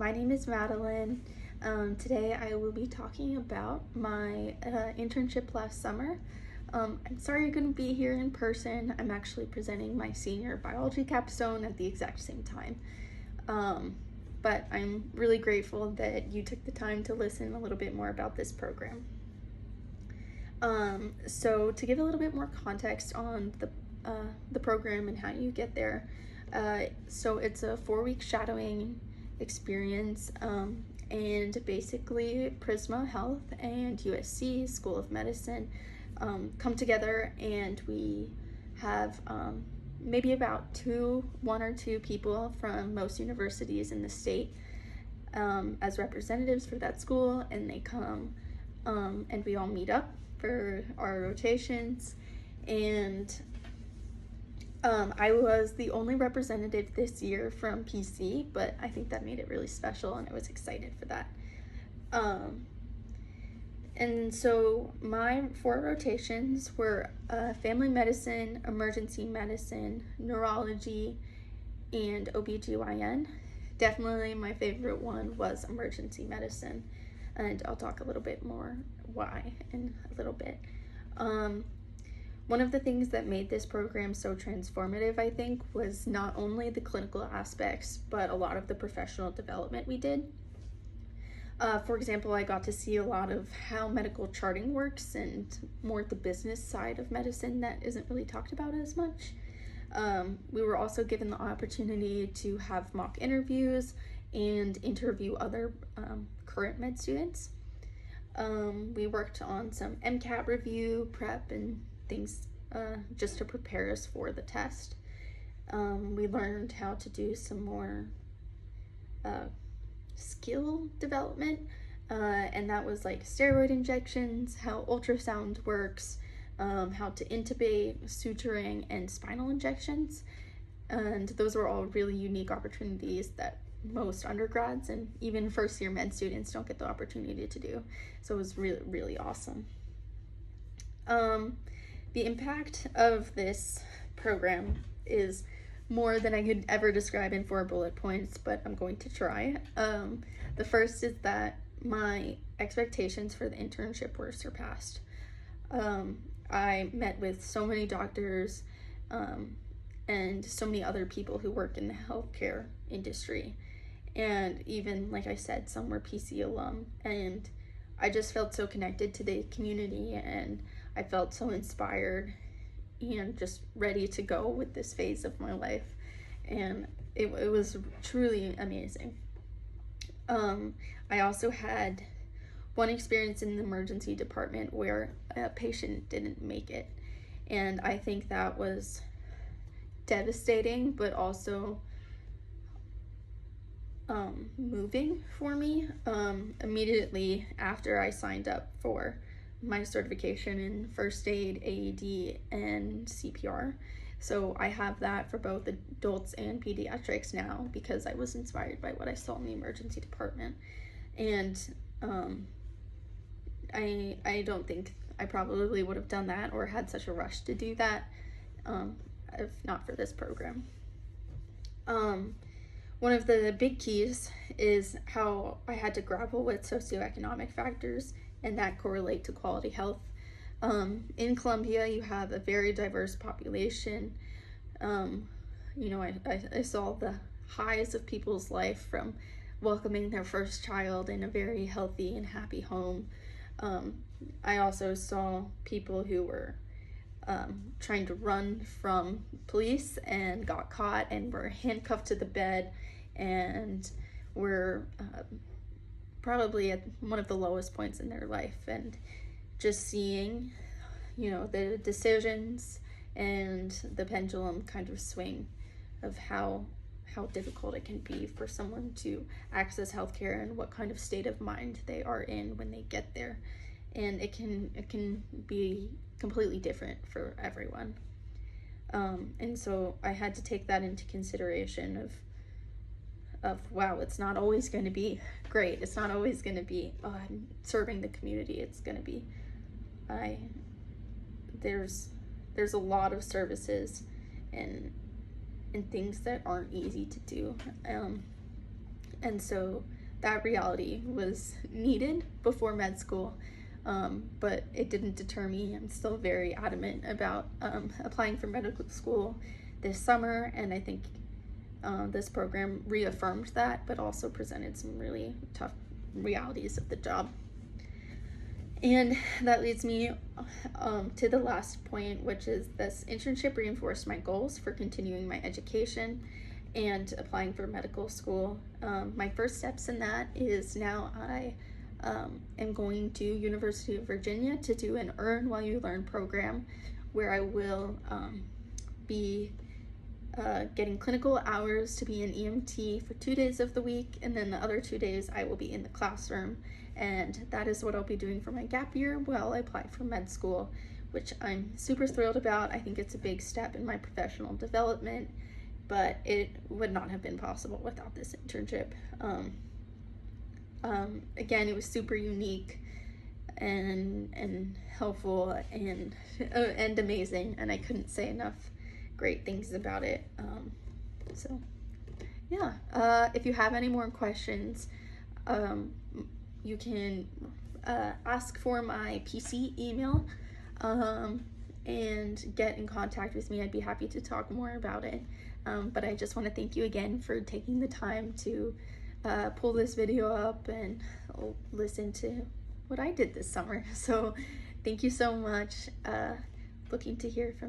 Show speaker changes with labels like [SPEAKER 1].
[SPEAKER 1] my name is Madeline. Today I will be talking about my internship last summer. I'm sorry I couldn't be here in person. I'm actually presenting my senior biology capstone at the exact same time. But I'm really grateful that you took the time to listen a little bit more about this program. So to give a little bit more context on the program and how you get there, so it's a 4-week shadowing experience, and basically Prisma Health and USC School of Medicine come together, and we have maybe about one or two people from most universities in the state as representatives for that school, and they come and we all meet up for our rotations. And I was the only representative this year from PC, but I think that made it really special, and I was excited for that. And so my 4 rotations were family medicine, emergency medicine, neurology, and OBGYN. Definitely my favorite one was emergency medicine, and I'll talk a little bit more why in a little bit. One of the things that made this program so transformative, I think, was not only the clinical aspects, but a lot of the professional development we did. For example, I got to see a lot of how medical charting works and more the business side of medicine that isn't really talked about as much. We were also given the opportunity to have mock interviews and interview other current med students. We worked on some MCAT review, prep, and things just to prepare us for the test. We learned how to do some more skill development, and that was like steroid injections, how ultrasound works, how to intubate, suturing, and spinal injections. And those were all really unique opportunities that most undergrads and even first year med students don't get the opportunity to do. So it was really, really awesome. The impact of this program is more than I could ever describe in 4 bullet points, but I'm going to try. The first is that my expectations for the internship were surpassed. I met with so many doctors and so many other people who work in the healthcare industry. And even, like I said, some were PC alum. And I just felt so connected to the community, and I felt so inspired and just ready to go with this phase of my life. And it was truly amazing. I also had one experience in the emergency department where a patient didn't make it. And I think that was devastating, but also moving for me. Immediately after I signed up for my certification in first aid, AED, and CPR. So I have that for both adults and pediatrics now because I was inspired by what I saw in the emergency department. And I don't think I probably would have done that or had such a rush to do that if not for this program. One of the big keys is how I had to grapple with socioeconomic factors and that correlate to quality health. In Columbia, you have a very diverse population. I saw the highs of people's life from welcoming their first child in a very healthy and happy home. I also saw people who were trying to run from police and got caught and were handcuffed to the bed and were probably at one of the lowest points in their life. And just seeing, the decisions and the pendulum kind of swing of how difficult it can be for someone to access healthcare and what kind of state of mind they are in when they get there. And it can be completely different for everyone. And so I had to take that into consideration of wow, it's not always going to be great. It's not always going to be I'm serving the community. It's going to be there's a lot of services and things that aren't easy to do. And so that reality was needed before med school. But it didn't deter me. I'm still very adamant about applying for medical school this summer, and I think this program reaffirmed that, but also presented some really tough realities of the job. And that leads me to the last point, which is this internship reinforced my goals for continuing my education and applying for medical school. My first steps in that is now I am going to University of Virginia to do an Earn While You Learn program, where I will be getting clinical hours to be an EMT for 2 days of the week, and then the other 2 days I will be in the classroom, and that is what I'll be doing for my gap year while I apply for med school, which I'm super thrilled about. I think it's a big step in my professional development, but it would not have been possible without this internship. Again, it was super unique and helpful and amazing, and I couldn't say enough great things about it. So yeah, if you have any more questions, you can ask for my PC email and get in contact with me. I'd be happy to talk more about it. But I just want to thank you again for taking the time to pull this video up and listen to what I did this summer. So thank you so much. Looking to hear from